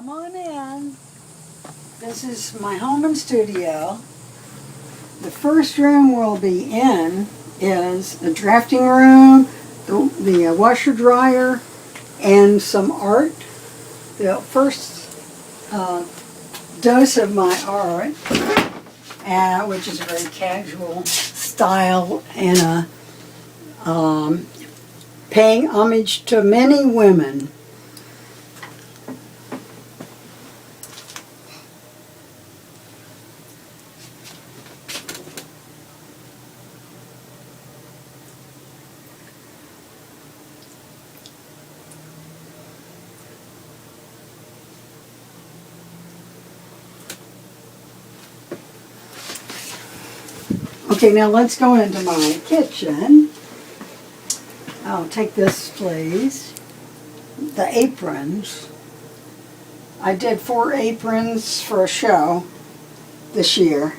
Come on in. This is my home and studio. The first room we'll be in is a drafting room, the washer dryer, and some art. The first dose of my art, which is a very casual style and paying homage to many women. Okay, now let's go into my kitchen. I'll take this, please. The aprons. I did 4 aprons for a show this year,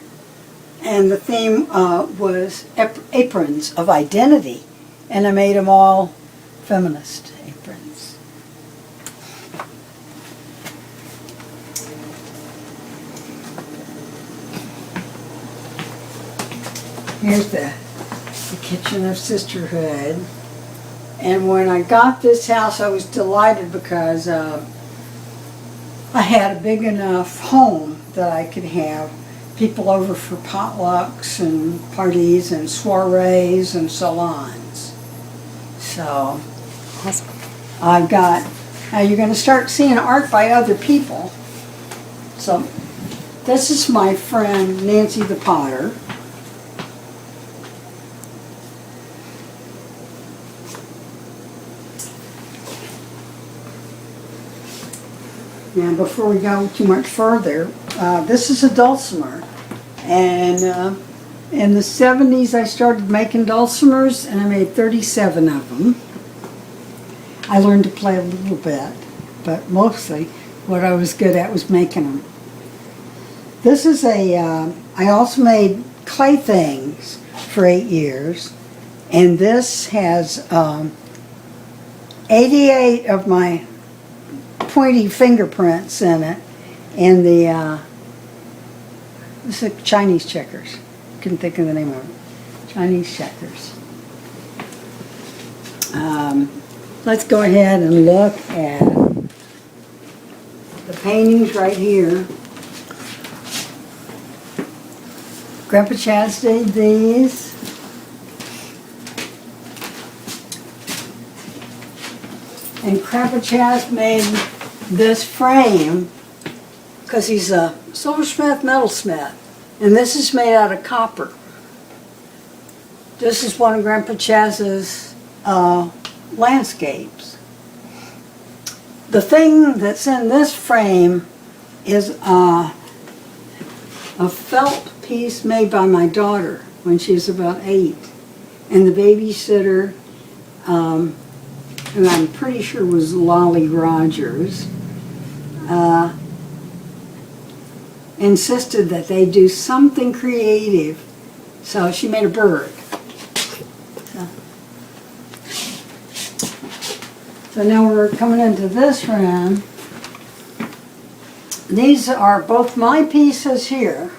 and the theme was aprons of identity, and I made them all feminist aprons. Here's the kitchen of sisterhood. And when I got this house, I was delighted because I had a big enough home that I could have people over for potlucks and parties and soirees and salons. So Awesome. I've got, now you're going to start seeing art by other people. So this is my friend Nancy the Potter. Now, before we go too much further, this is a dulcimer, and in the 70s I started making dulcimers, and I made 37 of them. I learned to play a little bit, but mostly what I was good at was making them. This is I also made clay things for 8 years, and this has 88 of my pointy fingerprints in it, and this is Chinese checkers. Couldn't think of the name of it. Chinese checkers. Let's go ahead and look at the paintings right here. Grandpa Chaz did these. And Grandpa Chaz made this frame because he's a silversmith, metalsmith, and this is made out of copper. This is one of Grandpa Chaz's landscapes. The thing that's in this frame is a felt piece made by my daughter when she was about 8, and the babysitter, and I'm pretty sure was Lolly Rogers, insisted that they do something creative, so she made a bird. So now we're coming into this room. These are both my pieces here.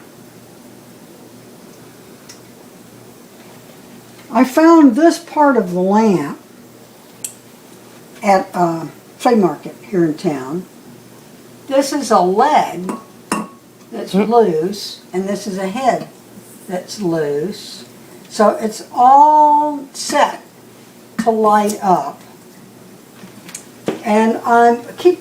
I found this part of the lamp at a flea market here in town. This is a leg that's loose, and this is a head that's loose. So it's all set to light up. And I keep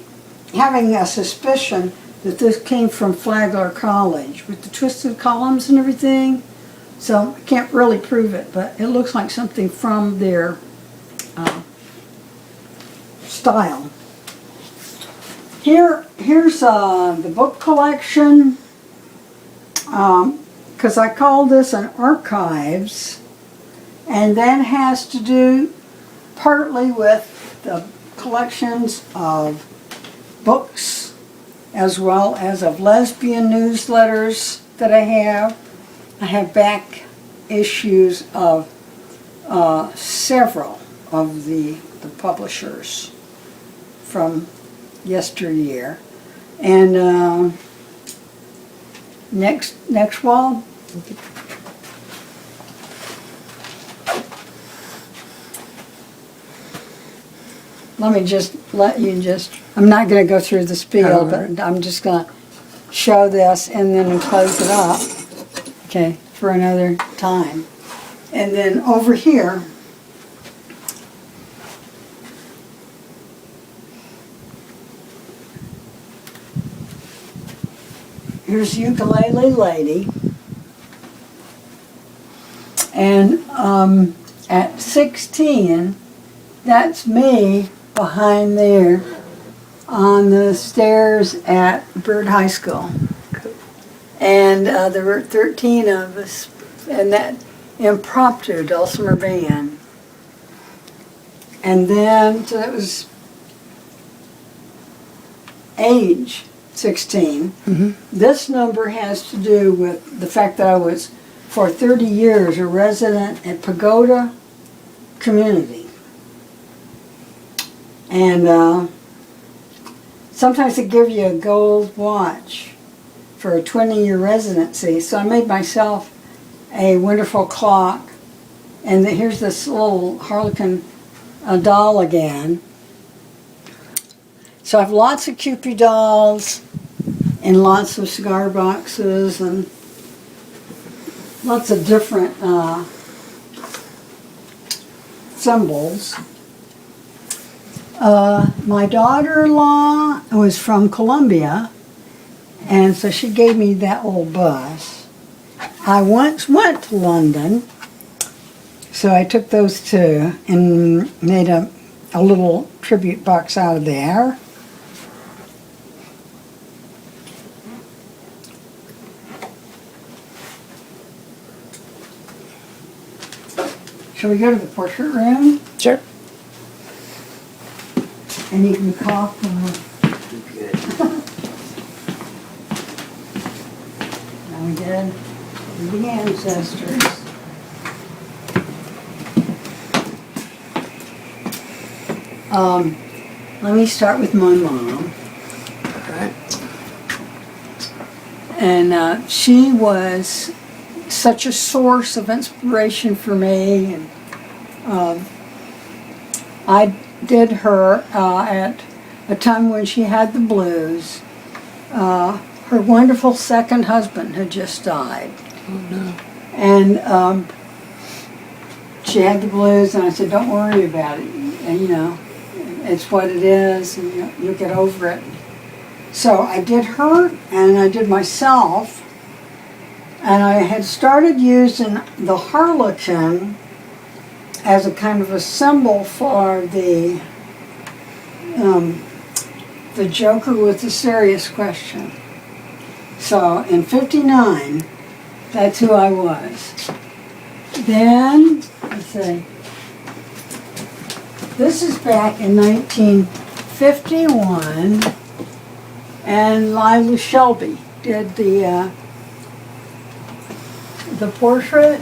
having a suspicion that this came from Flagler College with the twisted columns and everything. So I can't really prove it, but it looks like something from their style. Here's the book collection, because I call this an archives, and that has to do partly with the collections of books as well as of lesbian newsletters that I have. I have back issues of several of the publishers from yesteryear. And next wall. Let me just I'm not going to go through the spiel, but I'm just going to show this and then close it up, okay, for another time. And then over here, here's Ukulele Lady. And at 16, that's me behind there on the stairs at Byrd High School. And there were 13 of us in that impromptu dulcimer band. And then, so that was age 16. Mm-hmm. This number has to do with the fact that I was, for 30 years, a resident at Pagoda Community. And sometimes they give you a gold watch for a 20-year residency. So I made myself a wonderful clock. And here's this little Harlequin doll again. So I have lots of Cupid dolls and lots of cigar boxes and lots of different symbols. My daughter-in-law was from Colombia, and so she gave me that old bus. I once went to London, so I took those two and made a little tribute box out of there. Shall we go to the portrait room? Sure. And you can cough Good. Now we did the ancestors. Let me start with my mom. All right. And she was such a source of inspiration for me. And I did her at a time when she had the blues. Her wonderful second husband had just died. Oh no. And she had the blues, and I said, don't worry about it. And, you know, it's what it is, and you'll get over it. So I did her, and I did myself. And I had started using the harlequin as a kind of a symbol for the joker with the serious question. So in '59, that's who I was. Then, let's see, this is back in 1951, and Lila Shelby did the portrait.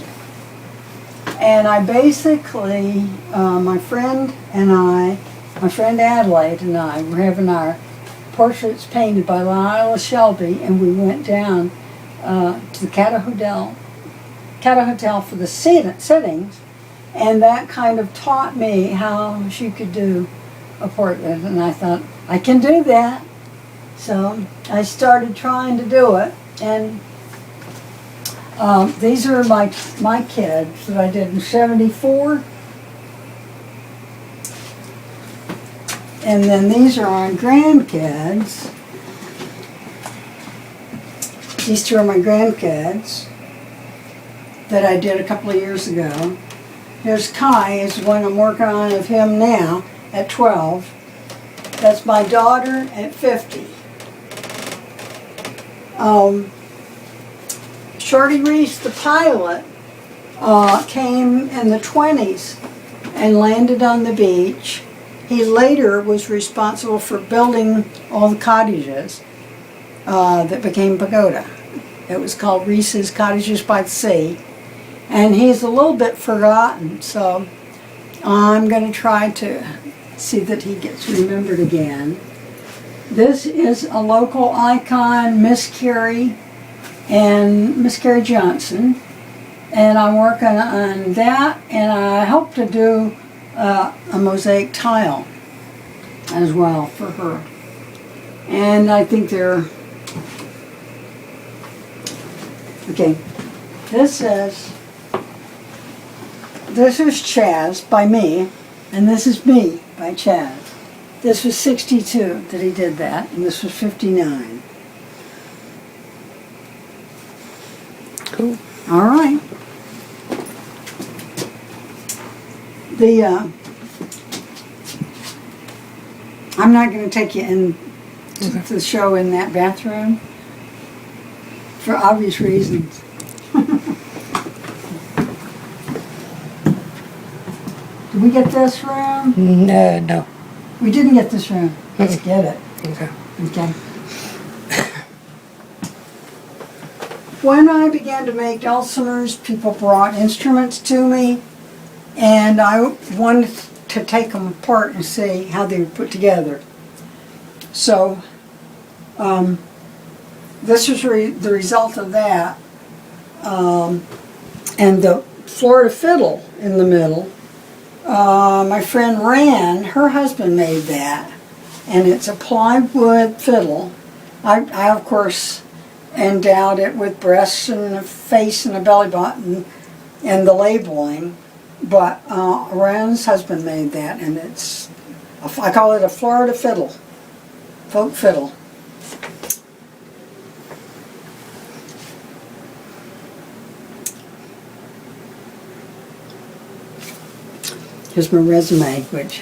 And I basically, my friend Adelaide and I were having our portraits painted by Lila Shelby, and we went down to the Cata Hotel for the sittings, and that kind of taught me how she could do a portrait, and I thought, I can do that. So I started trying to do it, and these are my kids that I did in '74. And then these are my grandkids. These two are my grandkids that I did a couple of years ago. Here's Kai, is the one I'm working on of him now at 12. That's my daughter at 50. Shorty Reese, the pilot, came in the 20s and landed on the beach. He later was responsible for building all the cottages that became Pagoda. It was called Reese's Cottages by the Sea. And he's a little bit forgotten, so I'm going to try to see that he gets remembered again. This is a local icon, Miss Carrie Johnson. And I'm working on that, and I hope to do a mosaic tile as well for her. And I think they're, okay, this is Chaz by me, and this is me by Chaz. This was 62 that he did that, and this was 59. Cool. All right. I'm not going to take you in to the show in that bathroom for obvious reasons. Did we get this room? No. We didn't get this room. Let's get it. Okay. Okay. When I began to make dulcimers, people brought instruments to me, and I wanted to take them apart and see how they were put together. So, this was the result of that. And the Florida fiddle in the middle, my friend Ran, her husband made that, and it's a plywood fiddle. I of course endowed it with breasts and a face and a belly button and the labeling, but Ran's husband made that, and I call it a Florida fiddle, folk fiddle. Here's my resume, which